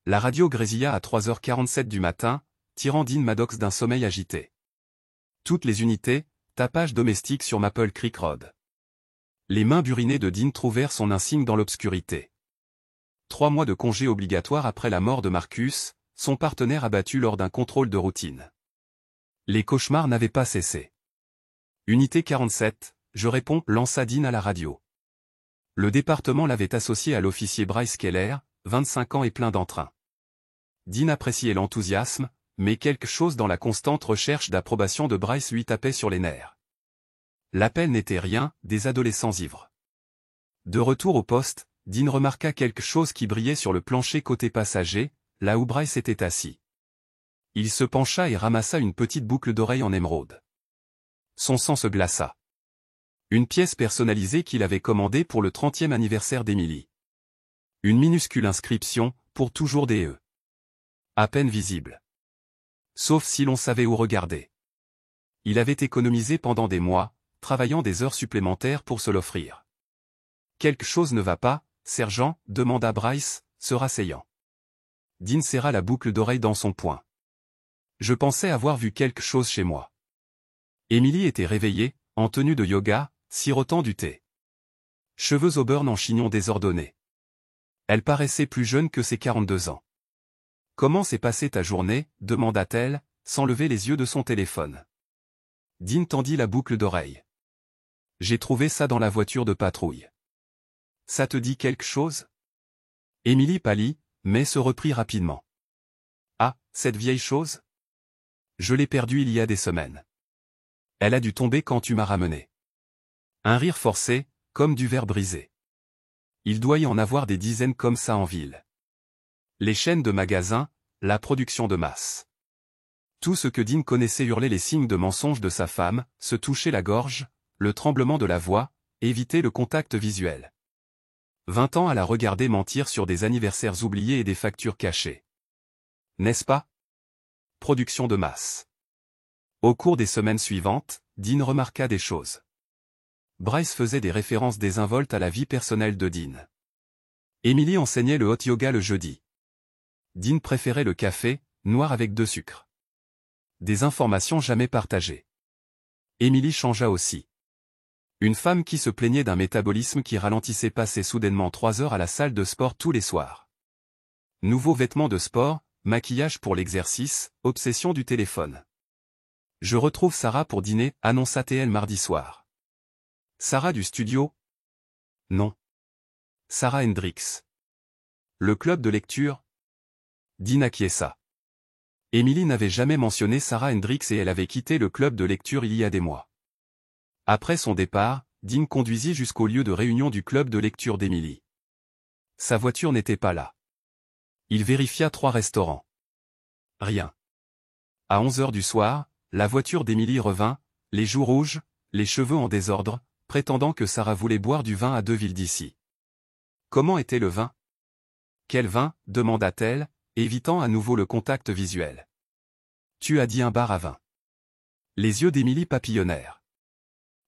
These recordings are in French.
La radio grésilla à 3h47 du matin, tirant Dean Maddox d'un sommeil agité. Toutes les unités, tapage domestique sur Maple Creek Road. Les mains burinées de Dean trouvèrent son insigne dans l'obscurité. 3 mois de congé obligatoire après la mort de Marcus, son partenaire abattu lors d'un contrôle de routine. Les cauchemars n'avaient pas cessé. Unité 47, je réponds, lança Dean à la radio. Le département l'avait associé à l'officier Bryce Keller, 25 ans et plein d'entrain. Dean appréciait l'enthousiasme, mais quelque chose dans la constante recherche d'approbation de Bryce lui tapait sur les nerfs. L'appel n'était rien, des adolescents ivres. De retour au poste, Dean remarqua quelque chose qui brillait sur le plancher côté passager, là où Bryce était assis. Il se pencha et ramassa une petite boucle d'oreille en émeraude. Son sang se glaça. Une pièce personnalisée qu'il avait commandée pour le 30e anniversaire d'Emily. Une minuscule inscription, pour toujours des E. À peine visible. Sauf si l'on savait où regarder. Il avait économisé pendant des mois, travaillant des heures supplémentaires pour se l'offrir. Quelque chose ne va pas, sergent, demanda Bryce, se rasseyant. Dean serra la boucle d'oreille dans son poing. Je pensais avoir vu quelque chose chez moi. Emily était réveillée, en tenue de yoga, sirotant du thé. Cheveux auburn en chignon désordonné. Elle paraissait plus jeune que ses 42 ans. Comment s'est passée ta journée, demanda-t-elle, sans lever les yeux de son téléphone. Dean tendit la boucle d'oreille. J'ai trouvé ça dans la voiture de patrouille. Ça te dit quelque chose? Emily pâlit, mais se reprit rapidement. Ah, cette vieille chose? Je l'ai perdue il y a des semaines. Elle a dû tomber quand tu m'as ramené. Un rire forcé, comme du verre brisé. Il doit y en avoir des dizaines comme ça en ville. Les chaînes de magasins, la production de masse. Tout ce que Dean connaissait hurler les signes de mensonge de sa femme, se toucher la gorge, le tremblement de la voix, éviter le contact visuel. 20 ans à la regarder mentir sur des anniversaires oubliés et des factures cachées. N'est-ce pas? Production de masse. Au cours des semaines suivantes, Dean remarqua des choses. Bryce faisait des références désinvoltes à la vie personnelle de Dean. Emily enseignait le hot yoga le jeudi. Dean préférait le café, noir avec 2 sucres. Des informations jamais partagées. Emily changea aussi. Une femme qui se plaignait d'un métabolisme qui ralentissait passait soudainement 3 heures à la salle de sport tous les soirs. Nouveaux vêtements de sport, maquillage pour l'exercice, obsession du téléphone. Je retrouve Sarah pour dîner, annonça TL mardi soir. Sarah du studio? Non. Sarah Hendricks. Le club de lecture? Dean acquiesça. Emily n'avait jamais mentionné Sarah Hendricks et elle avait quitté le club de lecture il y a des mois. Après son départ, Dean conduisit jusqu'au lieu de réunion du club de lecture d'Emily. Sa voiture n'était pas là. Il vérifia 3 restaurants. Rien. À 11h du soir, la voiture d'Emily revint, les joues rouges, les cheveux en désordre, prétendant que Sarah voulait boire du vin à 2 villes d'ici. Comment était le vin? Quel vin? Demanda-t-elle, évitant à nouveau le contact visuel. Tu as dit un bar à vin. Les yeux d'Emily papillonnèrent.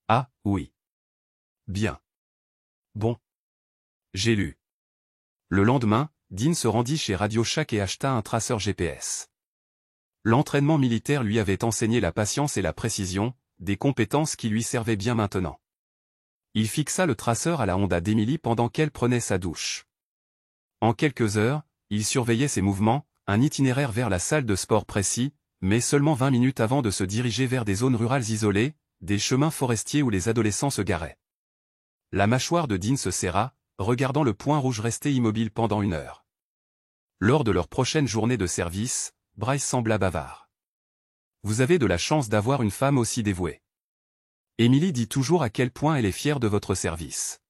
Ah, oui. Bien. Bon. J'ai lu. Le lendemain, Dean se rendit chez Radio Shack et acheta un traceur GPS. L'entraînement militaire lui avait enseigné la patience et la précision, des compétences qui lui servaient bien maintenant. Il fixa le traceur à la Honda d'Emily pendant qu'elle prenait sa douche. En quelques heures, il surveillait ses mouvements, un itinéraire vers la salle de sport précis, mais seulement 20 minutes avant de se diriger vers des zones rurales isolées, des chemins forestiers où les adolescents se garaient. La mâchoire de Dean se serra, regardant le point rouge rester immobile pendant 1 heure. Lors de leur prochaine journée de service, Bryce sembla bavard. Vous avez de la chance d'avoir une femme aussi dévouée. Emily dit toujours à quel point elle est fière de votre service.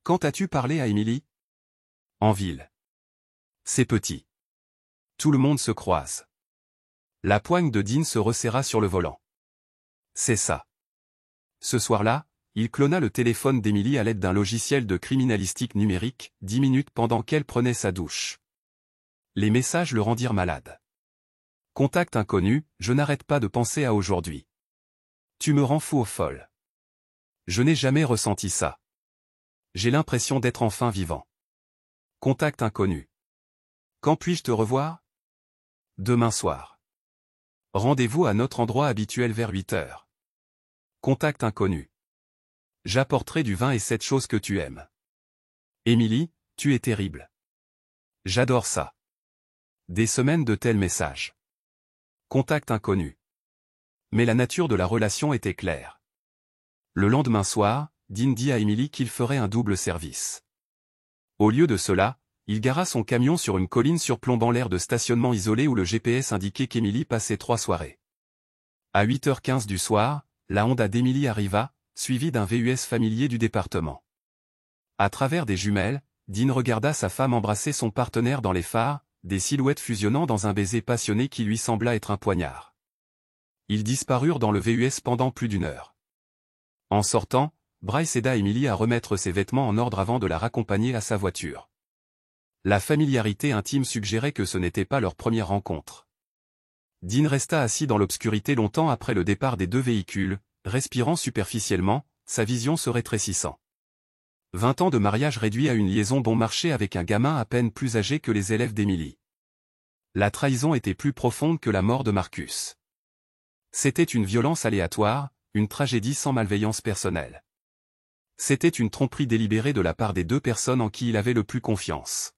Quand as-tu parlé à Emily? En ville. C'est petit. Tout le monde se croise. La poigne de Dean se resserra sur le volant. C'est ça. Ce soir-là, il clona le téléphone d'Emily à l'aide d'un logiciel de criminalistique numérique, 10 minutes pendant qu'elle prenait sa douche. Les messages le rendirent malade. Contact inconnu, je n'arrête pas de penser à aujourd'hui. Tu me rends fou aux folles. Je n'ai jamais ressenti ça. J'ai l'impression d'être enfin vivant. Contact inconnu. Quand puis-je te revoir? Demain soir. Rendez-vous à notre endroit habituel vers 8 heures. Contact inconnu. J'apporterai du vin et cette chose que tu aimes. Émilie, tu es terrible. J'adore ça. Des semaines de tels messages. Contact inconnu. Mais la nature de la relation était claire. Le lendemain soir, Dean dit à Émilie qu'il ferait un double service. Au lieu de cela, il gara son camion sur une colline surplombant l'aire de stationnement isolé où le GPS indiquait qu'Émilie passait 3 soirées. À 8h15 du soir, la Honda d'Émilie arriva, suivie d'un VUS familier du département. À travers des jumelles, Dean regarda sa femme embrasser son partenaire dans les phares, des silhouettes fusionnant dans un baiser passionné qui lui sembla être un poignard. Ils disparurent dans le VUS pendant plus d'1 heure. En sortant, Bryce aida Émilie à remettre ses vêtements en ordre avant de la raccompagner à sa voiture. La familiarité intime suggérait que ce n'était pas leur première rencontre. Dean resta assis dans l'obscurité longtemps après le départ des 2 véhicules, respirant superficiellement, sa vision se rétrécissant. 20 ans de mariage réduit à une liaison bon marché avec un gamin à peine plus âgé que les élèves d'Émilie. La trahison était plus profonde que la mort de Marcus. C'était une violence aléatoire, une tragédie sans malveillance personnelle. C'était une tromperie délibérée de la part des 2 personnes en qui il avait le plus confiance.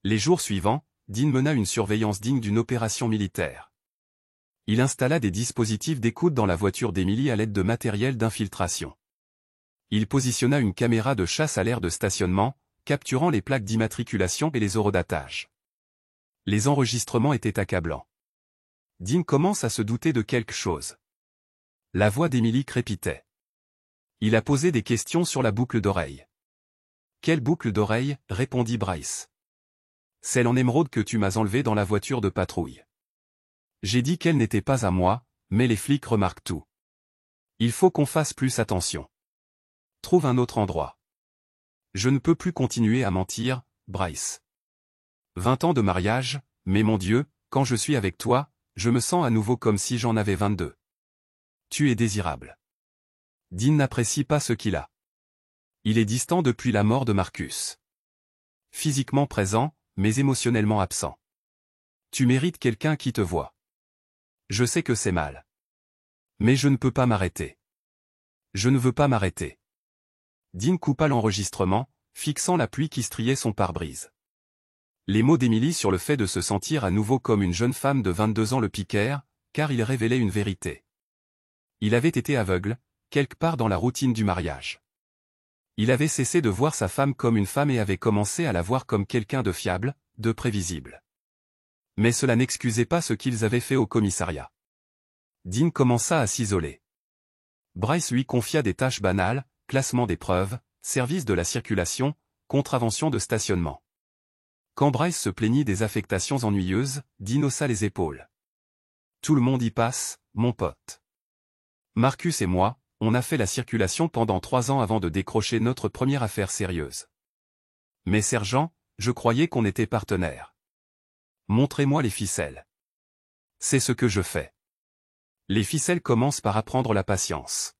Les jours suivants, Dean mena une surveillance digne d'une opération militaire. Il installa des dispositifs d'écoute dans la voiture d'Émilie à l'aide de matériel d'infiltration. Il positionna une caméra de chasse à l'aire de stationnement, capturant les plaques d'immatriculation et les horodatages. Les enregistrements étaient accablants. Dean commence à se douter de quelque chose. La voix d'Émilie crépitait. Il a posé des questions sur la boucle d'oreille. « Quelle boucle d'oreille ?» répondit Bryce. « Celle en émeraude que tu m'as enlevée dans la voiture de patrouille. J'ai dit qu'elle n'était pas à moi, mais les flics remarquent tout. Il faut qu'on fasse plus attention. Trouve un autre endroit. Je ne peux plus continuer à mentir, Bryce. 20 ans de mariage, mais mon Dieu, quand je suis avec toi, je me sens à nouveau comme si j'en avais 22. Tu es désirable. » Dean n'apprécie pas ce qu'il a. Il est distant depuis la mort de Marcus. Physiquement présent, mais émotionnellement absent. Tu mérites quelqu'un qui te voit. Je sais que c'est mal. Mais je ne peux pas m'arrêter. Je ne veux pas m'arrêter. Dean coupa l'enregistrement, fixant la pluie qui striait son pare-brise. Les mots d'Émilie sur le fait de se sentir à nouveau comme une jeune femme de 22 ans le piquèrent, car ils révélaient une vérité. Il avait été aveugle, quelque part dans la routine du mariage. Il avait cessé de voir sa femme comme une femme et avait commencé à la voir comme quelqu'un de fiable, de prévisible. Mais cela n'excusait pas ce qu'ils avaient fait au commissariat. Dean commença à s'isoler. Bryce lui confia des tâches banales, classement des preuves, service de la circulation, contravention de stationnement. Quand Bryce se plaignit des affectations ennuyeuses, Dean haussa les épaules. Tout le monde y passe, mon pote. Marcus et moi, on a fait la circulation pendant 3 ans avant de décrocher notre première affaire sérieuse. Mais sergent, je croyais qu'on était partenaires. Montrez-moi les ficelles. C'est ce que je fais. Les ficelles commencent par apprendre la patience.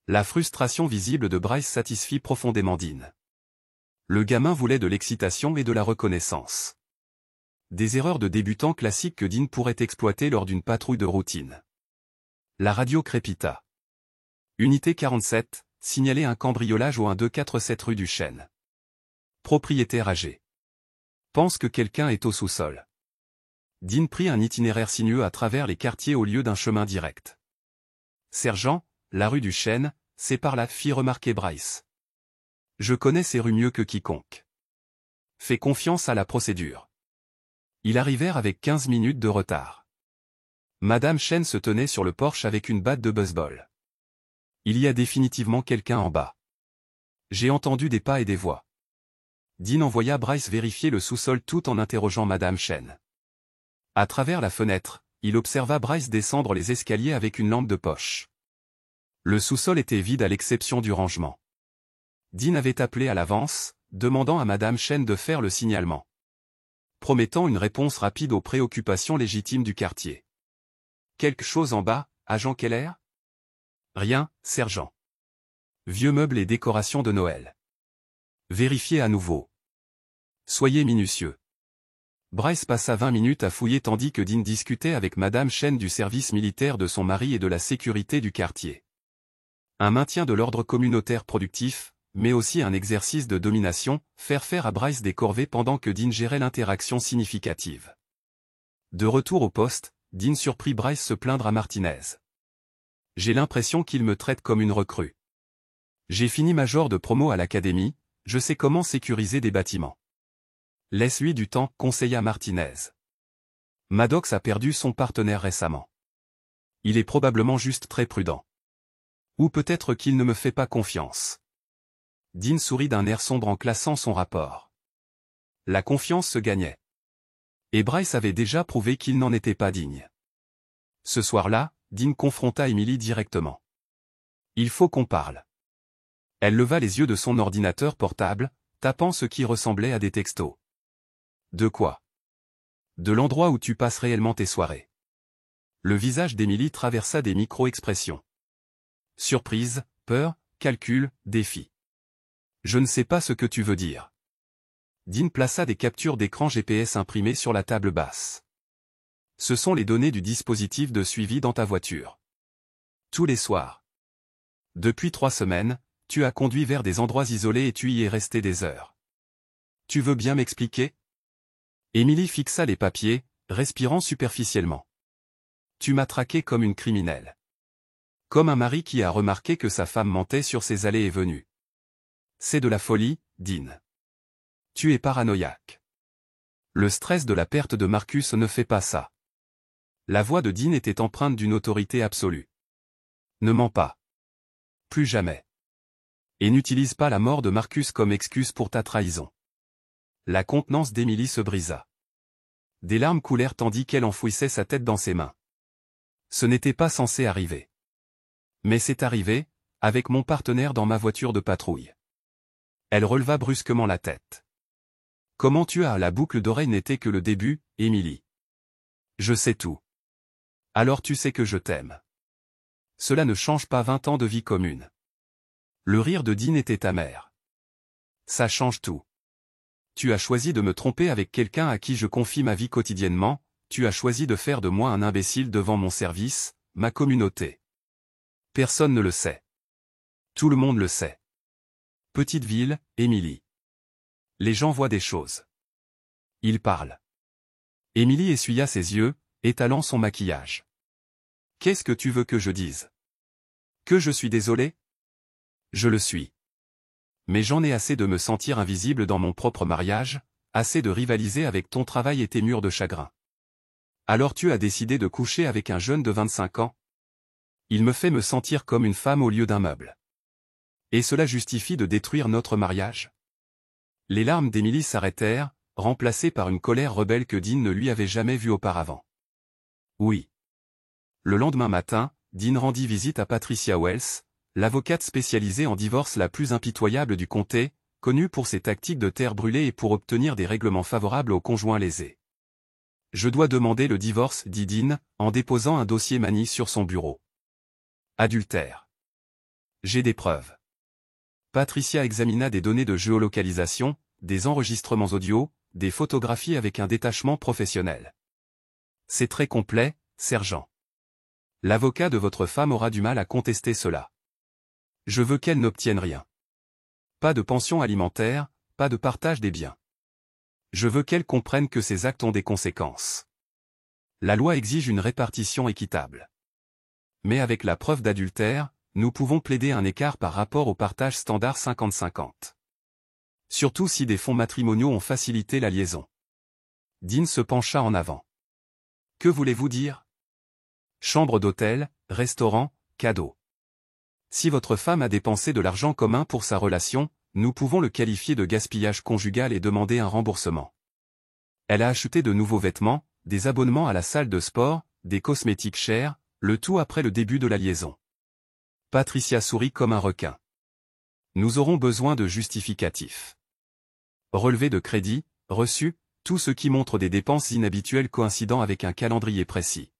La frustration visible de Bryce satisfit profondément Dean. Le gamin voulait de l'excitation et de la reconnaissance. Des erreurs de débutant classiques que Dean pourrait exploiter lors d'une patrouille de routine. La radio crépita. Unité 47, signalait un cambriolage au 1247 rue du Chêne. Propriétaire âgé. Pense que quelqu'un est au sous-sol. Dean prit un itinéraire sinueux à travers les quartiers au lieu d'un chemin direct. Sergent, la rue du Chêne, c'est par là, fit remarquer Bryce. Je connais ces rues mieux que quiconque. Fais confiance à la procédure. Ils arrivèrent avec 15 minutes de retard. Madame Chêne se tenait sur le porche avec une batte de baseball. Il y a définitivement quelqu'un en bas. J'ai entendu des pas et des voix. Dean envoya Bryce vérifier le sous-sol tout en interrogeant Madame Chêne. À travers la fenêtre, il observa Bryce descendre les escaliers avec une lampe de poche. Le sous-sol était vide à l'exception du rangement. Dean avait appelé à l'avance, demandant à Madame Chêne de faire le signalement. Promettant une réponse rapide aux préoccupations légitimes du quartier. Quelque chose en bas, agent Keller? Rien, sergent. Vieux meubles et décorations de Noël. Vérifiez à nouveau. Soyez minutieux. Bryce passa 20 minutes à fouiller tandis que Dean discutait avec Madame Chen du service militaire de son mari et de la sécurité du quartier. Un maintien de l'ordre communautaire productif, mais aussi un exercice de domination, faire à Bryce des corvées pendant que Dean gérait l'interaction significative. De retour au poste, Dean surprit Bryce se plaindre à Martinez. « J'ai l'impression qu'il me traite comme une recrue. J'ai fini major de promo à l'académie, je sais comment sécuriser des bâtiments. Laisse-lui du temps, conseilla Martinez. Maddox a perdu son partenaire récemment. Il est probablement juste très prudent. Ou peut-être qu'il ne me fait pas confiance. » Dean sourit d'un air sombre en classant son rapport. La confiance se gagnait. Et Bryce avait déjà prouvé qu'il n'en était pas digne. Ce soir-là, Dean confronta Emily directement. « Il faut qu'on parle. » Elle leva les yeux de son ordinateur portable, tapant ce qui ressemblait à des textos. « De quoi ? » ?»« De l'endroit où tu passes réellement tes soirées. » Le visage d'Emily traversa des micro-expressions. Surprise, peur, calcul, défi. « Je ne sais pas ce que tu veux dire. » Dean plaça des captures d'écran GPS imprimées sur la table basse. « Ce sont les données du dispositif de suivi dans ta voiture. Tous les soirs. Depuis 3 semaines, tu as conduit vers des endroits isolés et tu y es resté des heures. Tu veux bien m'expliquer ? » Emily fixa les papiers, respirant superficiellement. « Tu m'as traqué comme une criminelle. Comme un mari qui a remarqué que sa femme mentait sur ses allées et venues. C'est de la folie, Dean. Tu es paranoïaque. Le stress de la perte de Marcus ne fait pas ça. » La voix de Dean était empreinte d'une autorité absolue. « Ne mens pas. Plus jamais. Et n'utilise pas la mort de Marcus comme excuse pour ta trahison. » La contenance d'Emily se brisa. Des larmes coulèrent tandis qu'elle enfouissait sa tête dans ses mains. Ce n'était pas censé arriver. Mais c'est arrivé, avec mon partenaire dans ma voiture de patrouille. Elle releva brusquement la tête. Comment tu as la boucle d'oreille n'était que le début, Emily. Je sais tout. Alors tu sais que je t'aime. Cela ne change pas 20 ans de vie commune. Le rire de Dean était amer. Ça change tout. Tu as choisi de me tromper avec quelqu'un à qui je confie ma vie quotidiennement, tu as choisi de faire de moi un imbécile devant mon service, ma communauté. Personne ne le sait. Tout le monde le sait. Petite ville, Emily. Les gens voient des choses. Ils parlent. Emily essuya ses yeux, étalant son maquillage. Qu'est-ce que tu veux que je dise ? Que je suis désolé ? Je le suis. Mais j'en ai assez de me sentir invisible dans mon propre mariage, assez de rivaliser avec ton travail et tes murs de chagrin. Alors tu as décidé de coucher avec un jeune de 25 ans ? Il me fait me sentir comme une femme au lieu d'un meuble. Et cela justifie de détruire notre mariage ? Les larmes d'Emily s'arrêtèrent, remplacées par une colère rebelle que Dean ne lui avait jamais vue auparavant. Oui. Le lendemain matin, Dean rendit visite à Patricia Wells, l'avocate spécialisée en divorce la plus impitoyable du comté, connue pour ses tactiques de terre brûlée et pour obtenir des règlements favorables aux conjoints lésés. « Je dois demander le divorce, dit Dean, en déposant un dossier Manny sur son bureau. Adultère. J'ai des preuves. » Patricia examina des données de géolocalisation, des enregistrements audio, des photographies avec un détachement professionnel. « C'est très complet, sergent. L'avocat de votre femme aura du mal à contester cela. Je veux qu'elle n'obtienne rien. Pas de pension alimentaire, pas de partage des biens. Je veux qu'elle comprenne que ces actes ont des conséquences. La loi exige une répartition équitable. Mais avec la preuve d'adultère, nous pouvons plaider un écart par rapport au partage standard 50-50. Surtout si des fonds matrimoniaux ont facilité la liaison. Dean se pencha en avant. Que voulez-vous dire ? Chambre d'hôtel, restaurant, cadeau. Si votre femme a dépensé de l'argent commun pour sa relation, nous pouvons le qualifier de gaspillage conjugal et demander un remboursement. Elle a acheté de nouveaux vêtements, des abonnements à la salle de sport, des cosmétiques chers, le tout après le début de la liaison. Patricia sourit comme un requin. Nous aurons besoin de justificatifs. Relevé de crédit, reçu, tout ce qui montre des dépenses inhabituelles coïncidant avec un calendrier précis.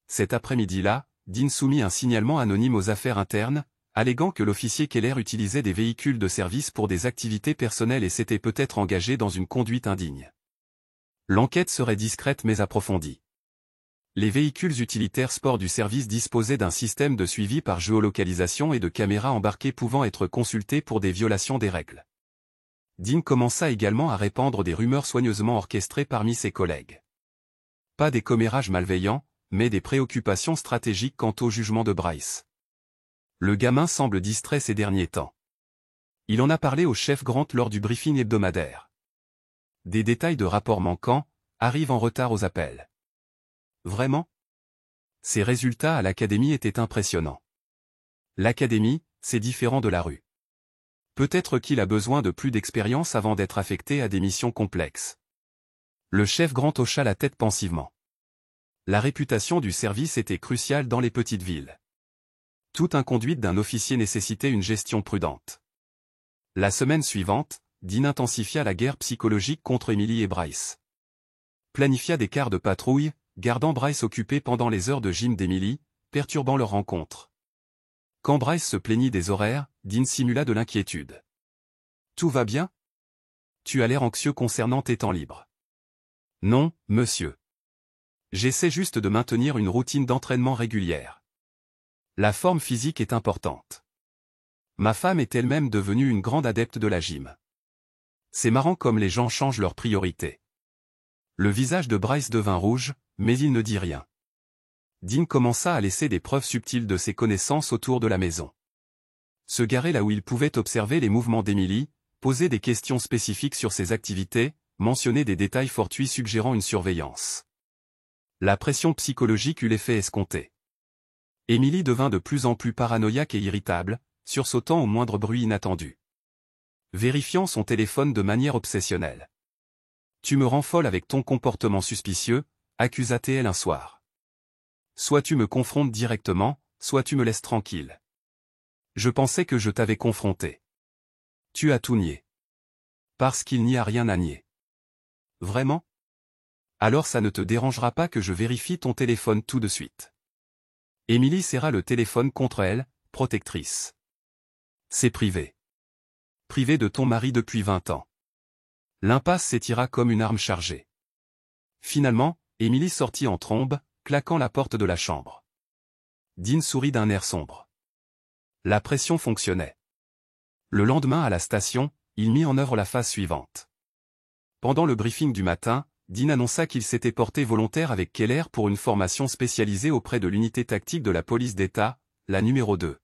Cet après-midi-là, Dean soumit un signalement anonyme aux affaires internes, alléguant que l'officier Keller utilisait des véhicules de service pour des activités personnelles et s'était peut-être engagé dans une conduite indigne. L'enquête serait discrète mais approfondie. Les véhicules utilitaires sport du service disposaient d'un système de suivi par géolocalisation et de caméras embarquées pouvant être consultées pour des violations des règles. Dean commença également à répandre des rumeurs soigneusement orchestrées parmi ses collègues. Pas des commérages malveillants, mais des préoccupations stratégiques quant au jugement de Bryce. Le gamin semble distrait ces derniers temps. Il en a parlé au chef Grant lors du briefing hebdomadaire. Des détails de rapports manquants arrivent en retard aux appels. Vraiment? Ses résultats à l'académie étaient impressionnants. L'académie, c'est différent de la rue. Peut-être qu'il a besoin de plus d'expérience avant d'être affecté à des missions complexes. Le chef Grant hocha la tête pensivement. La réputation du service était cruciale dans les petites villes. Toute inconduite d'un officier nécessitait une gestion prudente. La semaine suivante, Dean intensifia la guerre psychologique contre Emily et Bryce. Planifia des quarts de patrouille, gardant Bryce occupé pendant les heures de gym d'Emily, perturbant leur rencontre. Quand Bryce se plaignit des horaires, Dean simula de l'inquiétude. « Tout va bien? Tu as l'air anxieux concernant tes temps libres. »« Non, monsieur. J'essaie juste de maintenir une routine d'entraînement régulière. La forme physique est importante. Ma femme est elle-même devenue une grande adepte de la gym. C'est marrant comme les gens changent leurs priorités. » Le visage de Bryce devint rouge, mais il ne dit rien. Dean commença à laisser des preuves subtiles de ses connaissances autour de la maison. Se garer là où il pouvait observer les mouvements d'Emily, poser des questions spécifiques sur ses activités, mentionner des détails fortuits suggérant une surveillance. La pression psychologique eut l'effet escompté. Emily devint de plus en plus paranoïaque et irritable, sursautant au moindre bruit inattendu. Vérifiant son téléphone de manière obsessionnelle. « Tu me rends folle avec ton comportement suspicieux », accusa-t-elle un soir. « Soit tu me confrontes directement, soit tu me laisses tranquille. Je pensais que je t'avais confronté. Tu as tout nié. Parce qu'il n'y a rien à nier. Vraiment? Alors ça ne te dérangera pas que je vérifie ton téléphone tout de suite. » Emily serra le téléphone contre elle, protectrice. « C'est privé. Privé de ton mari depuis 20 ans. » L'impasse s'étira comme une arme chargée. Finalement, Emily sortit en trombe, claquant la porte de la chambre. Dean sourit d'un air sombre. La pression fonctionnait. Le lendemain à la station, il mit en œuvre la phase suivante. Pendant le briefing du matin, Dean annonça qu'il s'était porté volontaire avec Keller pour une formation spécialisée auprès de l'unité tactique de la police d'État, la numéro 2.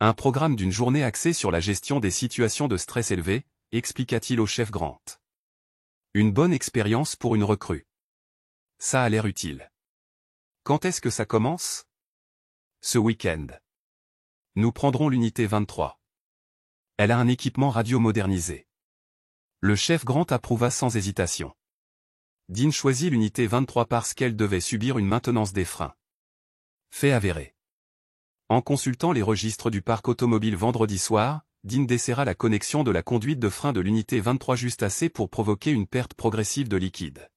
Un programme d'une journée axé sur la gestion des situations de stress élevé, expliqua-t-il au chef Grant. Une bonne expérience pour une recrue. Ça a l'air utile. Quand est-ce que ça commence? Ce week-end. Nous prendrons l'unité 23. Elle a un équipement radio modernisé. Le chef Grant approuva sans hésitation. Dean choisit l'unité 23 parce qu'elle devait subir une maintenance des freins. Fait avéré. En consultant les registres du parc automobile vendredi soir, Dean desserra la connexion de la conduite de frein de l'unité 23 juste assez pour provoquer une perte progressive de liquide.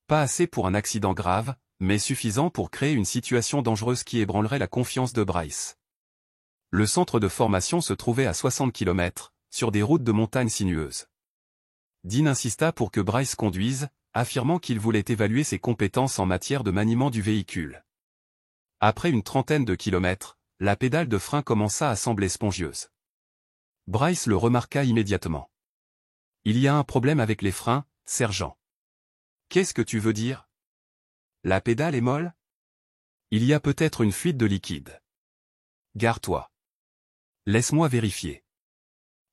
Pas assez pour un accident grave, mais suffisant pour créer une situation dangereuse qui ébranlerait la confiance de Bryce. Le centre de formation se trouvait à 60 km, sur des routes de montagne sinueuses. Dean insista pour que Bryce conduise, affirmant qu'il voulait évaluer ses compétences en matière de maniement du véhicule. Après une trentaine de kilomètres, la pédale de frein commença à sembler spongieuse. Bryce le remarqua immédiatement. « Il y a un problème avec les freins, sergent. »« Qu'est-ce que tu veux dire? La pédale est molle? Il y a peut-être une fuite de liquide. Gare-toi. Laisse-moi vérifier. »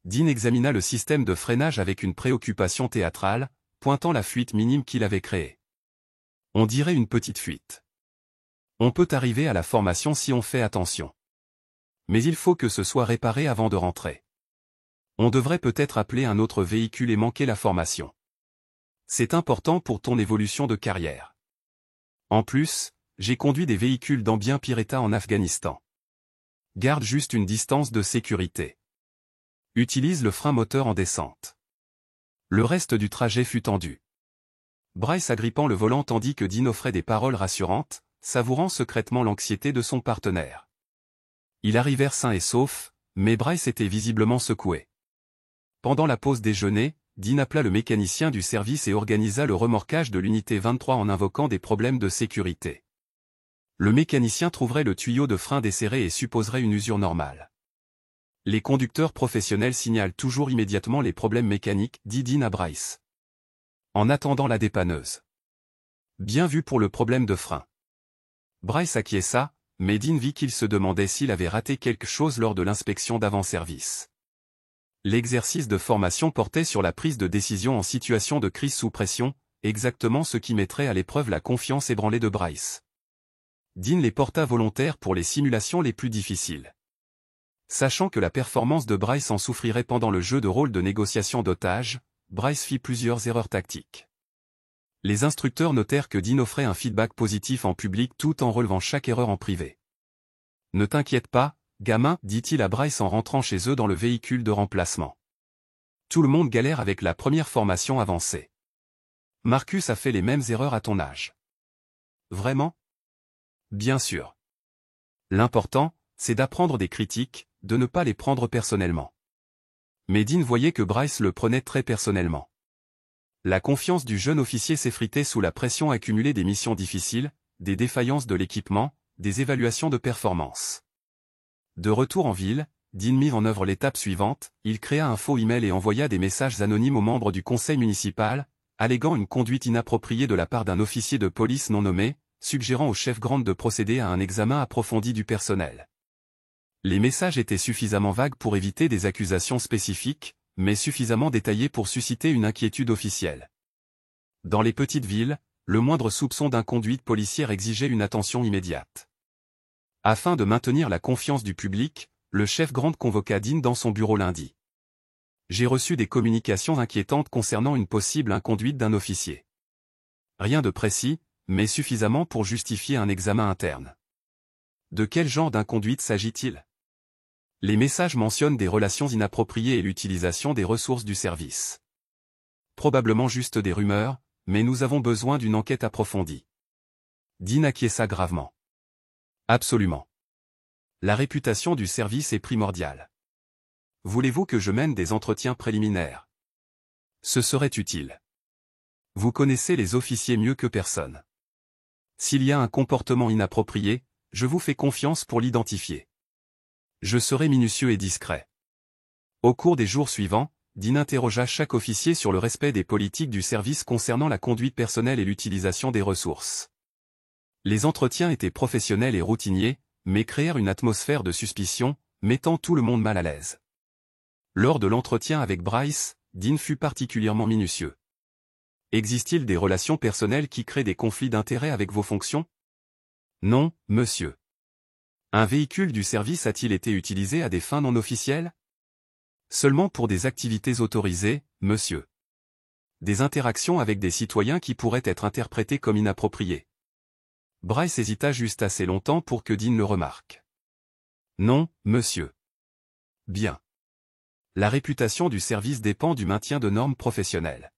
Dean examina le système de freinage avec une préoccupation théâtrale, pointant la fuite minime qu'il avait créée. « On dirait une petite fuite. On peut arriver à la formation si on fait attention. Mais il faut que ce soit réparé avant de rentrer. On devrait peut-être appeler un autre véhicule et manquer la formation. C'est important pour ton évolution de carrière. En plus, j'ai conduit des véhicules dans bien pire état en Afghanistan. Garde juste une distance de sécurité. Utilise le frein moteur en descente. » Le reste du trajet fut tendu. Bryce agrippant le volant tandis que Dean offrait des paroles rassurantes, savourant secrètement l'anxiété de son partenaire. Ils arrivèrent sains et saufs, mais Bryce était visiblement secoué. Pendant la pause déjeuner, Dean appela le mécanicien du service et organisa le remorquage de l'unité 23 en invoquant des problèmes de sécurité. Le mécanicien trouverait le tuyau de frein desserré et supposerait une usure normale. Les conducteurs professionnels signalent toujours immédiatement les problèmes mécaniques, dit Dean à Bryce. En attendant la dépanneuse. Bien vu pour le problème de frein. Bryce acquiesça, mais Dean vit qu'il se demandait s'il avait raté quelque chose lors de l'inspection d'avant-service. L'exercice de formation portait sur la prise de décision en situation de crise sous pression, exactement ce qui mettrait à l'épreuve la confiance ébranlée de Bryce. Dean les porta volontaires pour les simulations les plus difficiles. Sachant que la performance de Bryce en souffrirait pendant le jeu de rôle de négociation d'otages, Bryce fit plusieurs erreurs tactiques. Les instructeurs notèrent que Dean offrait un feedback positif en public tout en relevant chaque erreur en privé. « Ne t'inquiète pas, gamin, dit-il à Bryce en rentrant chez eux dans le véhicule de remplacement. Tout le monde galère avec la première formation avancée. Marcus a fait les mêmes erreurs à ton âge. Vraiment? Bien sûr. L'important, c'est d'apprendre des critiques, de ne pas les prendre personnellement. Mais Dean voyait que Bryce le prenait très personnellement. La confiance du jeune officier s'effritait sous la pression accumulée des missions difficiles, des défaillances de l'équipement, des évaluations de performance. De retour en ville, Dean mit en œuvre l'étape suivante, il créa un faux email et envoya des messages anonymes aux membres du conseil municipal, alléguant une conduite inappropriée de la part d'un officier de police non nommé, suggérant au chef Grant de procéder à un examen approfondi du personnel. Les messages étaient suffisamment vagues pour éviter des accusations spécifiques, mais suffisamment détaillés pour susciter une inquiétude officielle. Dans les petites villes, le moindre soupçon d'inconduite policière exigeait une attention immédiate. Afin de maintenir la confiance du public, le chef Grant convoqua Dean dans son bureau lundi. « J'ai reçu des communications inquiétantes concernant une possible inconduite d'un officier. Rien de précis, mais suffisamment pour justifier un examen interne. De quel genre d'inconduite s'agit-il ? Les messages mentionnent des relations inappropriées et l'utilisation des ressources du service. Probablement juste des rumeurs, mais nous avons besoin d'une enquête approfondie. » Dean acquiesça gravement. Absolument. La réputation du service est primordiale. Voulez-vous que je mène des entretiens préliminaires? Ce serait utile. Vous connaissez les officiers mieux que personne. S'il y a un comportement inapproprié, je vous fais confiance pour l'identifier. Je serai minutieux et discret. Au cours des jours suivants, Dean interrogea chaque officier sur le respect des politiques du service concernant la conduite personnelle et l'utilisation des ressources. Les entretiens étaient professionnels et routiniers, mais créèrent une atmosphère de suspicion, mettant tout le monde mal à l'aise. Lors de l'entretien avec Bryce, Dean fut particulièrement minutieux. Existe-t-il des relations personnelles qui créent des conflits d'intérêts avec vos fonctions? Non, monsieur. Un véhicule du service a-t-il été utilisé à des fins non officielles? Seulement pour des activités autorisées, monsieur. Des interactions avec des citoyens qui pourraient être interprétées comme inappropriées. Bryce hésita juste assez longtemps pour que Dean le remarque. Non, monsieur. Bien. La réputation du service dépend du maintien de normes professionnelles.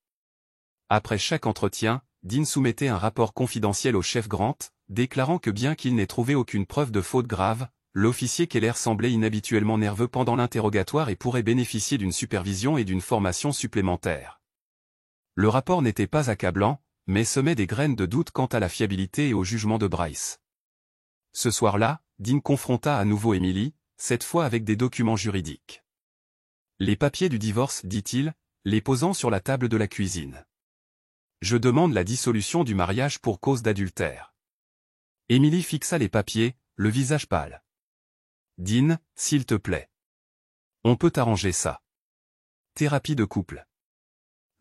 Après chaque entretien, Dean soumettait un rapport confidentiel au chef Grant, déclarant que bien qu'il n'ait trouvé aucune preuve de faute grave, l'officier Keller semblait inhabituellement nerveux pendant l'interrogatoire et pourrait bénéficier d'une supervision et d'une formation supplémentaire. Le rapport n'était pas accablant, mais semait des graines de doute quant à la fiabilité et au jugement de Bryce. Ce soir-là, Dean confronta à nouveau Emily, cette fois avec des documents juridiques. Les papiers du divorce, dit-il, les posant sur la table de la cuisine. Je demande la dissolution du mariage pour cause d'adultère. Emily fixa les papiers, le visage pâle. Dean, s'il te plaît. On peut arranger ça. Thérapie de couple.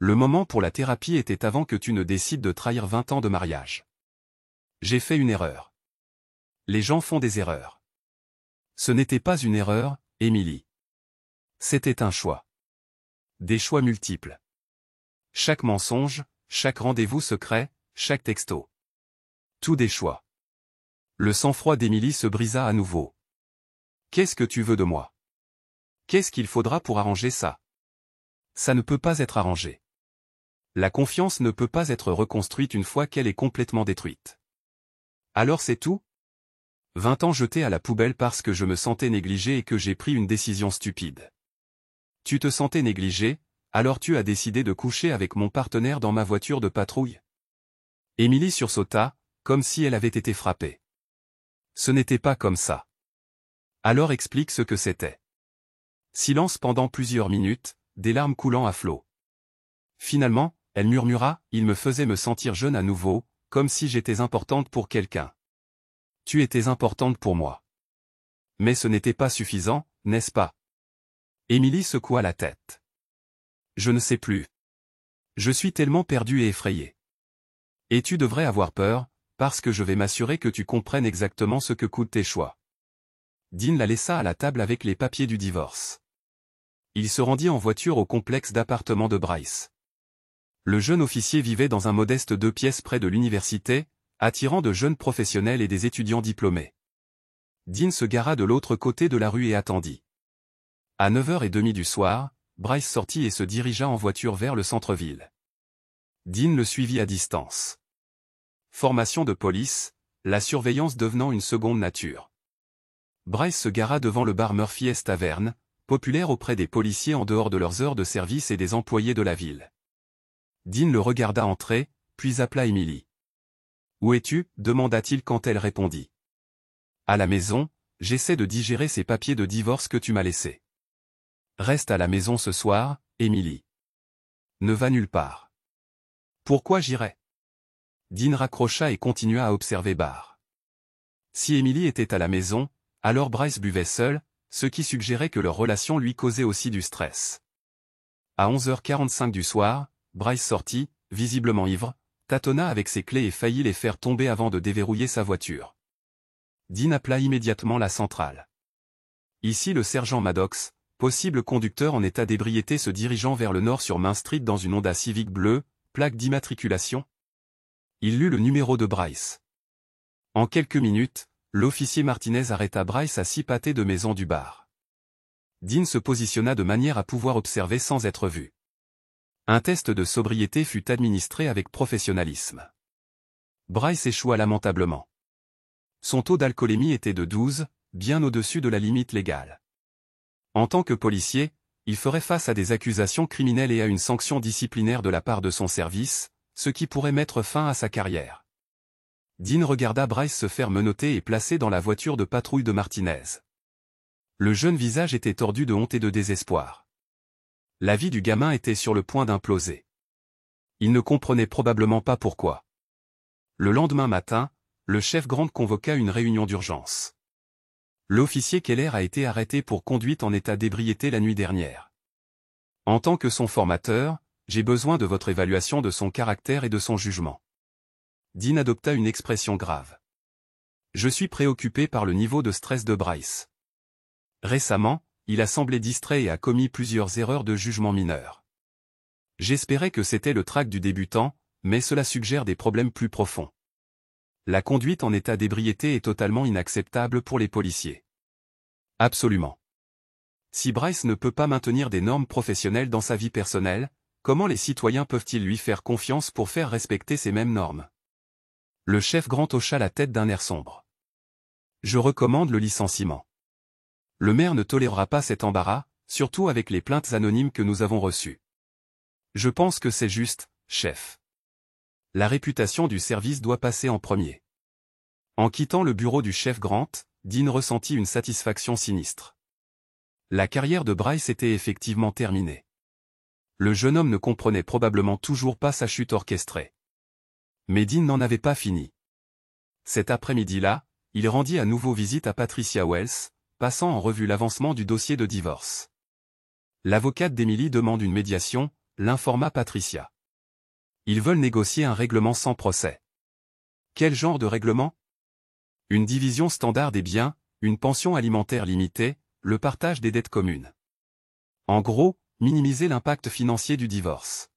Le moment pour la thérapie était avant que tu ne décides de trahir 20 ans de mariage. J'ai fait une erreur. Les gens font des erreurs. Ce n'était pas une erreur, Emily. C'était un choix. Des choix multiples. Chaque mensonge, chaque rendez-vous secret, chaque texto. Tout des choix. Le sang-froid d'Emily se brisa à nouveau. Qu'est-ce que tu veux de moi? Qu'est-ce qu'il faudra pour arranger ça? Ça ne peut pas être arrangé. La confiance ne peut pas être reconstruite une fois qu'elle est complètement détruite. Alors c'est tout? 20 ans jetés à la poubelle parce que je me sentais négligé et que j'ai pris une décision stupide. Tu te sentais négligé, alors tu as décidé de coucher avec mon partenaire dans ma voiture de patrouille? Émilie sursauta, comme si elle avait été frappée. Ce n'était pas comme ça. Alors explique ce que c'était. Silence pendant plusieurs minutes, des larmes coulant à flot. Finalement, elle murmura, il me faisait me sentir jeune à nouveau, comme si j'étais importante pour quelqu'un. Tu étais importante pour moi. Mais ce n'était pas suffisant, n'est-ce pas? Émilie secoua la tête. Je ne sais plus. Je suis tellement perdue et effrayée. Et tu devrais avoir peur, parce que je vais m'assurer que tu comprennes exactement ce que coûtent tes choix. Dean la laissa à la table avec les papiers du divorce. Il se rendit en voiture au complexe d'appartements de Bryce. Le jeune officier vivait dans un modeste 2 pièces près de l'université, attirant de jeunes professionnels et des étudiants diplômés. Dean se gara de l'autre côté de la rue et attendit. À 9h30 du soir, Bryce sortit et se dirigea en voiture vers le centre-ville. Dean le suivit à distance. Formation de police, la surveillance devenant une seconde nature. Bryce se gara devant le bar Murphy's Tavern, populaire auprès des policiers en dehors de leurs heures de service et des employés de la ville. Dean le regarda entrer, puis appela Émilie. « Où es-tu » demanda-t-il quand elle répondit. « À la maison, j'essaie de digérer ces papiers de divorce que tu m'as laissés. »« Reste à la maison ce soir, Émilie. Ne va nulle part. »« Pourquoi j'irais » Dean raccrocha et continua à observer Barr. Si Émilie était à la maison, alors Bryce buvait seul, ce qui suggérait que leur relation lui causait aussi du stress. À 11h45 du soir, Bryce sortit, visiblement ivre, tâtonna avec ses clés et faillit les faire tomber avant de déverrouiller sa voiture. Dean appela immédiatement la centrale. Ici le sergent Maddox, possible conducteur en état d'ébriété se dirigeant vers le nord sur Main Street dans une Honda Civic bleue, plaque d'immatriculation. Il lut le numéro de Bryce. En quelques minutes, l'officier Martinez arrêta Bryce à 6 pâtés de maison du bar. Dean se positionna de manière à pouvoir observer sans être vu. Un test de sobriété fut administré avec professionnalisme. Bryce échoua lamentablement. Son taux d'alcoolémie était de 12, bien au-dessus de la limite légale. En tant que policier, il ferait face à des accusations criminelles et à une sanction disciplinaire de la part de son service, ce qui pourrait mettre fin à sa carrière. Dean regarda Bryce se faire menotter et placer dans la voiture de patrouille de Martinez. Le jeune visage était tordu de honte et de désespoir. La vie du gamin était sur le point d'imploser. Il ne comprenait probablement pas pourquoi. Le lendemain matin, le chef Grant convoqua une réunion d'urgence. L'officier Keller a été arrêté pour conduite en état d'ébriété la nuit dernière. En tant que son formateur, j'ai besoin de votre évaluation de son caractère et de son jugement. Dean adopta une expression grave. Je suis préoccupé par le niveau de stress de Bryce. Récemment, il a semblé distrait et a commis plusieurs erreurs de jugement mineures. J'espérais que c'était le trac du débutant, mais cela suggère des problèmes plus profonds. La conduite en état d'ébriété est totalement inacceptable pour les policiers. Absolument. Si Bryce ne peut pas maintenir des normes professionnelles dans sa vie personnelle, comment les citoyens peuvent-ils lui faire confiance pour faire respecter ces mêmes normes? Le chef Grant hocha la tête d'un air sombre. Je recommande le licenciement. Le maire ne tolérera pas cet embarras, surtout avec les plaintes anonymes que nous avons reçues. Je pense que c'est juste, chef. La réputation du service doit passer en premier. En quittant le bureau du chef Grant, Dean ressentit une satisfaction sinistre. La carrière de Bryce était effectivement terminée. Le jeune homme ne comprenait probablement toujours pas sa chute orchestrée. Mais Dean n'en avait pas fini. Cet après-midi-là, il rendit à nouveau visite à Patricia Wells, passant en revue l'avancement du dossier de divorce. L'avocate d'Emily demande une médiation, l'informa Patricia. Ils veulent négocier un règlement sans procès. Quel genre de règlement? Une division standard des biens, une pension alimentaire limitée, le partage des dettes communes. En gros, minimiser l'impact financier du divorce.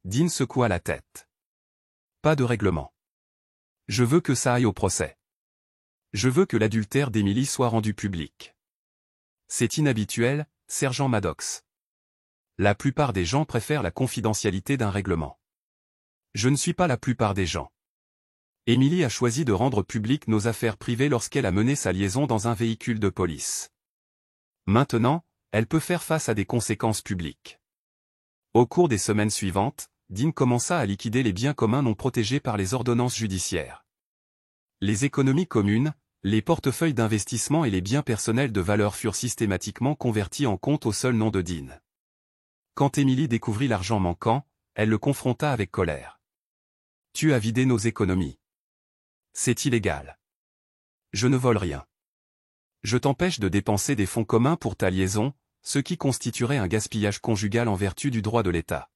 Dean secoua la tête. Pas de règlement. Je veux que ça aille au procès. Je veux que l'adultère d'Emily soit rendu public. C'est inhabituel, sergent Maddox. La plupart des gens préfèrent la confidentialité d'un règlement. Je ne suis pas la plupart des gens. Emily a choisi de rendre publiques nos affaires privées lorsqu'elle a mené sa liaison dans un véhicule de police. Maintenant, elle peut faire face à des conséquences publiques. Au cours des semaines suivantes, Dean commença à liquider les biens communs non protégés par les ordonnances judiciaires. Les économies communes, les portefeuilles d'investissement et les biens personnels de valeur furent systématiquement convertis en compte au seul nom de Dean. Quand Emily découvrit l'argent manquant, elle le confronta avec colère. « Tu as vidé nos économies. C'est illégal. Je ne vole rien. Je t'empêche de dépenser des fonds communs pour ta liaison, ce qui constituerait un gaspillage conjugal en vertu du droit de l'État. »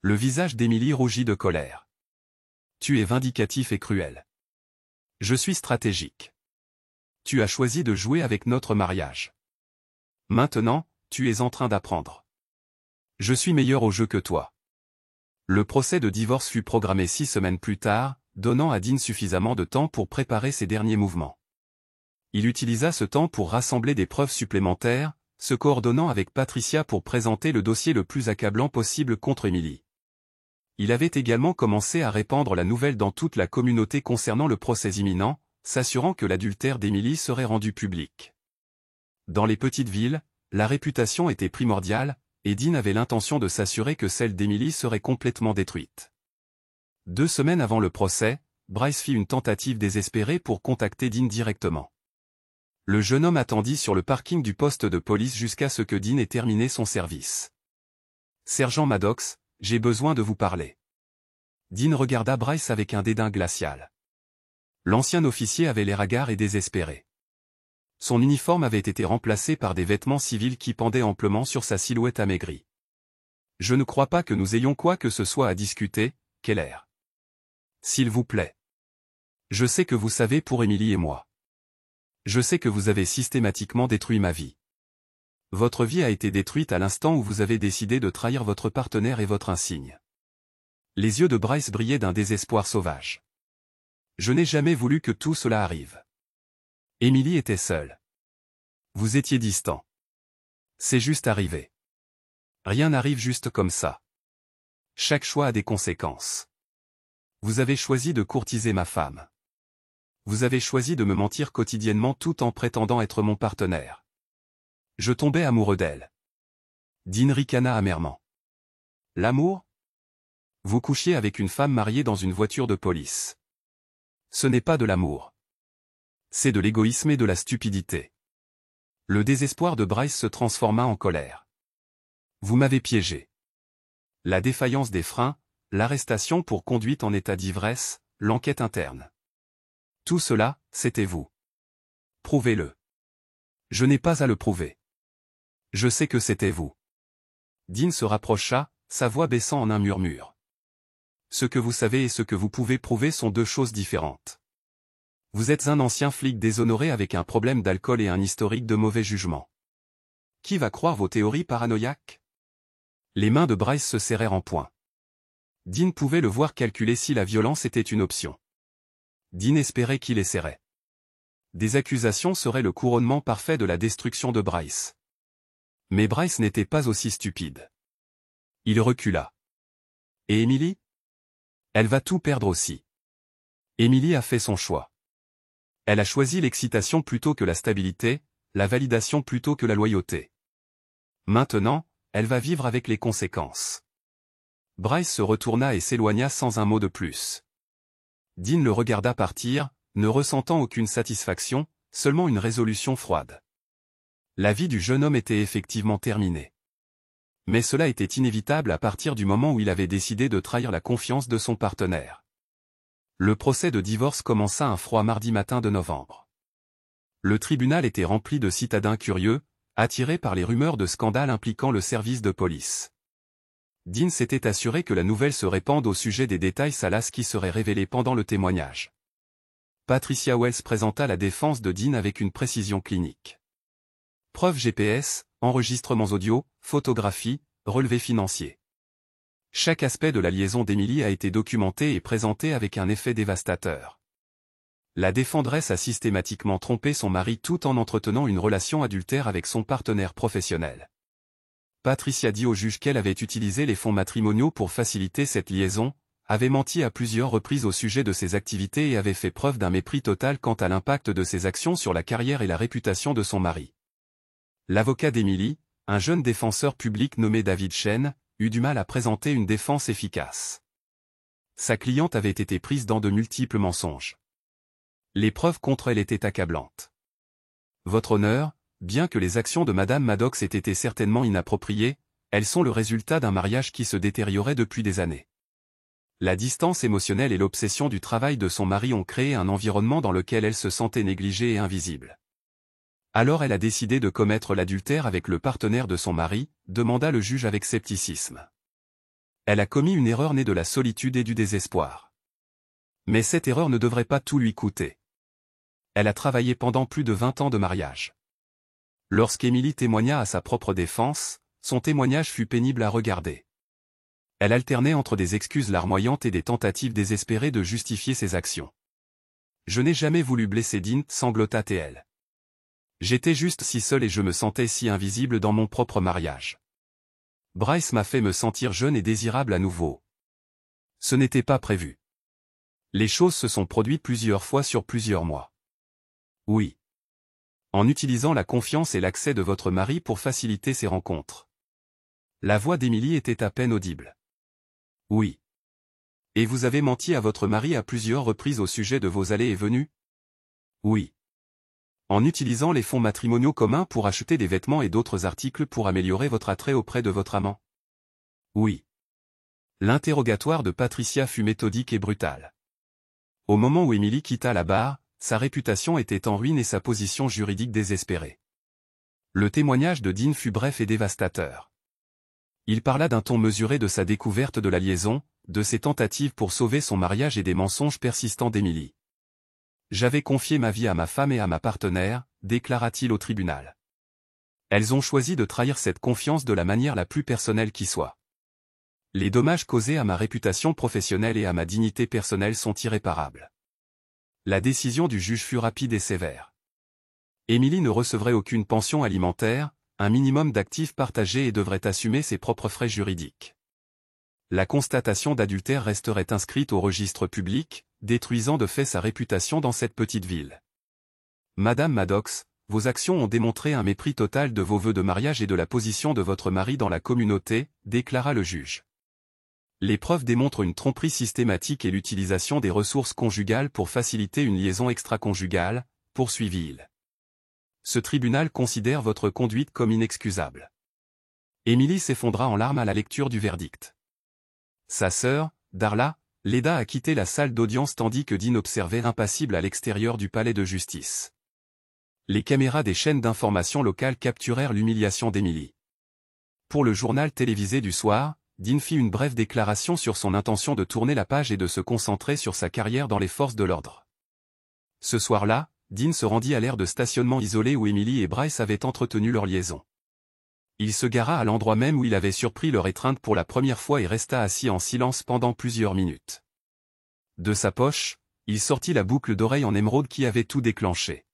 Le visage d'Emily rougit de colère. « Tu es vindicatif et cruel. Je suis stratégique. Tu as choisi de jouer avec notre mariage. Maintenant, tu es en train d'apprendre. Je suis meilleur au jeu que toi. » Le procès de divorce fut programmé 6 semaines plus tard, donnant à Dean suffisamment de temps pour préparer ses derniers mouvements. Il utilisa ce temps pour rassembler des preuves supplémentaires, se coordonnant avec Patricia pour présenter le dossier le plus accablant possible contre Emily. Il avait également commencé à répandre la nouvelle dans toute la communauté concernant le procès imminent, s'assurant que l'adultère d'Emily serait rendu public. Dans les petites villes, la réputation était primordiale, et Dean avait l'intention de s'assurer que celle d'Emily serait complètement détruite. 2 semaines avant le procès, Bryce fit une tentative désespérée pour contacter Dean directement. Le jeune homme attendit sur le parking du poste de police jusqu'à ce que Dean ait terminé son service. « Sergent Maddox, j'ai besoin de vous parler. » Dean regarda Bryce avec un dédain glacial. L'ancien officier avait l'air hagard et désespéré. Son uniforme avait été remplacé par des vêtements civils qui pendaient amplement sur sa silhouette amaigrie. « Je ne crois pas que nous ayons quoi que ce soit à discuter, Keller. S'il vous plaît. Je sais que vous savez pour Emily et moi. Je sais que vous avez systématiquement détruit ma vie. Votre vie a été détruite à l'instant où vous avez décidé de trahir votre partenaire et votre insigne. » Les yeux de Bryce brillaient d'un désespoir sauvage. « Je n'ai jamais voulu que tout cela arrive. Emily était seule. Vous étiez distant. C'est juste arrivé. Rien n'arrive juste comme ça. Chaque choix a des conséquences. Vous avez choisi de courtiser ma femme. Vous avez choisi de me mentir quotidiennement tout en prétendant être mon partenaire. Je tombais amoureux d'elle. » Dean ricana amèrement. « L'amour ? Vous couchiez avec une femme mariée dans une voiture de police. Ce n'est pas de l'amour. C'est de l'égoïsme et de la stupidité. » Le désespoir de Bryce se transforma en colère. « Vous m'avez piégé. La défaillance des freins, l'arrestation pour conduite en état d'ivresse, l'enquête interne. Tout cela, c'était vous. Prouvez-le. » « Je n'ai pas à le prouver. Je sais que c'était vous. » Dean se rapprocha, sa voix baissant en un murmure. « Ce que vous savez et ce que vous pouvez prouver sont 2 choses différentes. Vous êtes un ancien flic déshonoré avec un problème d'alcool et un historique de mauvais jugement. Qui va croire vos théories paranoïaques ?» Les mains de Bryce se serrèrent en poing. Dean pouvait le voir calculer si la violence était une option. Dean espérait qu'il essaierait. Des accusations seraient le couronnement parfait de la destruction de Bryce. Mais Bryce n'était pas aussi stupide. Il recula. « Et Emily ? Elle va tout perdre aussi. Emily a fait son choix. Elle a choisi l'excitation plutôt que la stabilité, la validation plutôt que la loyauté. Maintenant, elle va vivre avec les conséquences. » Bryce se retourna et s'éloigna sans un mot de plus. Dean le regarda partir, ne ressentant aucune satisfaction, seulement une résolution froide. La vie du jeune homme était effectivement terminée. Mais cela était inévitable à partir du moment où il avait décidé de trahir la confiance de son partenaire. Le procès de divorce commença un froid mardi matin de novembre. Le tribunal était rempli de citadins curieux, attirés par les rumeurs de scandales impliquant le service de police. Dean s'était assuré que la nouvelle se répande au sujet des détails salaces qui seraient révélés pendant le témoignage. Patricia Wells présenta la défense de Dean avec une précision clinique. Preuves GPS, enregistrements audio, photographies, relevés financiers. Chaque aspect de la liaison d'Emily a été documenté et présenté avec un effet dévastateur. La défendresse a systématiquement trompé son mari tout en entretenant une relation adultère avec son partenaire professionnel. Patricia dit au juge qu'elle avait utilisé les fonds matrimoniaux pour faciliter cette liaison, avait menti à plusieurs reprises au sujet de ses activités et avait fait preuve d'un mépris total quant à l'impact de ses actions sur la carrière et la réputation de son mari. L'avocat d'Emily, un jeune défenseur public nommé David Shen, eut du mal à présenter une défense efficace. Sa cliente avait été prise dans de multiples mensonges. Les preuves contre elle étaient accablantes. Votre honneur, bien que les actions de Madame Maddox aient été certainement inappropriées, elles sont le résultat d'un mariage qui se détériorait depuis des années. La distance émotionnelle et l'obsession du travail de son mari ont créé un environnement dans lequel elle se sentait négligée et invisible. Alors elle a décidé de commettre l'adultère avec le partenaire de son mari, demanda le juge avec scepticisme. Elle a commis une erreur née de la solitude et du désespoir. Mais cette erreur ne devrait pas tout lui coûter. Elle a travaillé pendant plus de 20 ans de mariage. Lorsqu'Émilie témoigna à sa propre défense, son témoignage fut pénible à regarder. Elle alternait entre des excuses larmoyantes et des tentatives désespérées de justifier ses actions. « Je n'ai jamais voulu blesser Dean, sanglota-t-elle. J'étais juste si seule et je me sentais si invisible dans mon propre mariage. Bryce m'a fait me sentir jeune et désirable à nouveau. Ce n'était pas prévu. Les choses se sont produites plusieurs fois sur plusieurs mois. Oui. En utilisant la confiance et l'accès de votre mari pour faciliter ces rencontres. » La voix d'Émilie était à peine audible. Oui. Et vous avez menti à votre mari à plusieurs reprises au sujet de vos allées et venues? Oui. En utilisant les fonds matrimoniaux communs pour acheter des vêtements et d'autres articles pour améliorer votre attrait auprès de votre amant? Oui. L'interrogatoire de Patricia fut méthodique et brutal. Au moment où Émilie quitta la barre, sa réputation était en ruine et sa position juridique désespérée. Le témoignage de Dean fut bref et dévastateur. Il parla d'un ton mesuré de sa découverte de la liaison, de ses tentatives pour sauver son mariage et des mensonges persistants d'Émilie. « J'avais confié ma vie à ma femme et à ma partenaire », déclara-t-il au tribunal. Elles ont choisi de trahir cette confiance de la manière la plus personnelle qui soit. Les dommages causés à ma réputation professionnelle et à ma dignité personnelle sont irréparables. La décision du juge fut rapide et sévère. Émilie ne recevrait aucune pension alimentaire, un minimum d'actifs partagés et devrait assumer ses propres frais juridiques. La constatation d'adultère resterait inscrite au registre public, détruisant de fait sa réputation dans cette petite ville. Madame Maddox, vos actions ont démontré un mépris total de vos vœux de mariage et de la position de votre mari dans la communauté, déclara le juge. Les preuves démontrent une tromperie systématique et l'utilisation des ressources conjugales pour faciliter une liaison extra-conjugale, poursuivit-il. Ce tribunal considère votre conduite comme inexcusable. Émilie s'effondra en larmes à la lecture du verdict. Sa sœur, Darla, l'aida à quitter la salle d'audience tandis que Dean observait impassible à l'extérieur du palais de justice. Les caméras des chaînes d'information locales capturèrent l'humiliation d'Émilie. Pour le journal télévisé du soir, Dean fit une brève déclaration sur son intention de tourner la page et de se concentrer sur sa carrière dans les forces de l'ordre. Ce soir-là, Dean se rendit à l'aire de stationnement isolé où Émilie et Bryce avaient entretenu leur liaison. Il se gara à l'endroit même où il avait surpris leur étreinte pour la première fois et resta assis en silence pendant plusieurs minutes. De sa poche, il sortit la boucle d'oreille en émeraude qui avait tout déclenché.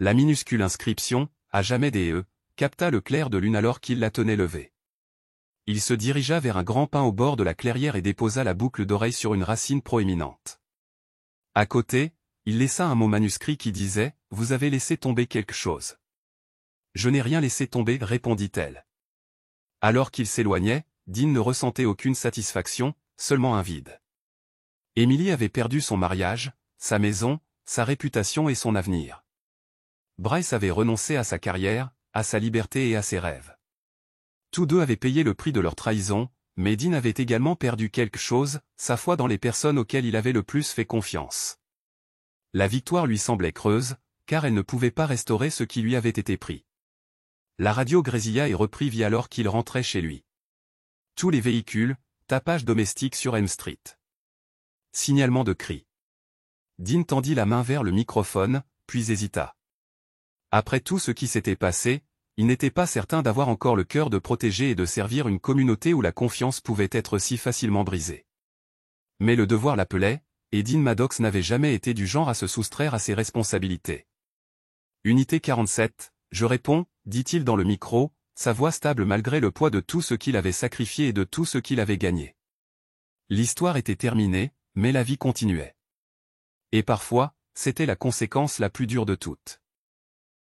La minuscule inscription, à jamais des E, capta le clair de lune alors qu'il la tenait levée. Il se dirigea vers un grand pin au bord de la clairière et déposa la boucle d'oreille sur une racine proéminente. À côté, il laissa un mot manuscrit qui disait « Vous avez laissé tomber quelque chose. » « Je n'ai rien laissé tomber, répondit-elle. Alors qu'il s'éloignait, Dean ne ressentait aucune satisfaction, seulement un vide. Émilie avait perdu son mariage, sa maison, sa réputation et son avenir. Bryce avait renoncé à sa carrière, à sa liberté et à ses rêves. Tous deux avaient payé le prix de leur trahison, mais Dean avait également perdu quelque chose, sa foi dans les personnes auxquelles il avait le plus fait confiance. La victoire lui semblait creuse, car elle ne pouvait pas restaurer ce qui lui avait été pris. La radio grésilla et reprit vie alors qu'il rentrait chez lui. Tous les véhicules, tapage domestique sur M Street. Signalement de cri. Dean tendit la main vers le microphone, puis hésita. Après tout ce qui s'était passé, il n'était pas certain d'avoir encore le cœur de protéger et de servir une communauté où la confiance pouvait être si facilement brisée. Mais le devoir l'appelait, et Dean Maddox n'avait jamais été du genre à se soustraire à ses responsabilités. Unité 47, je réponds, dit-il dans le micro, sa voix stable malgré le poids de tout ce qu'il avait sacrifié et de tout ce qu'il avait gagné. L'histoire était terminée, mais la vie continuait. Et parfois, c'était la conséquence la plus dure de toutes.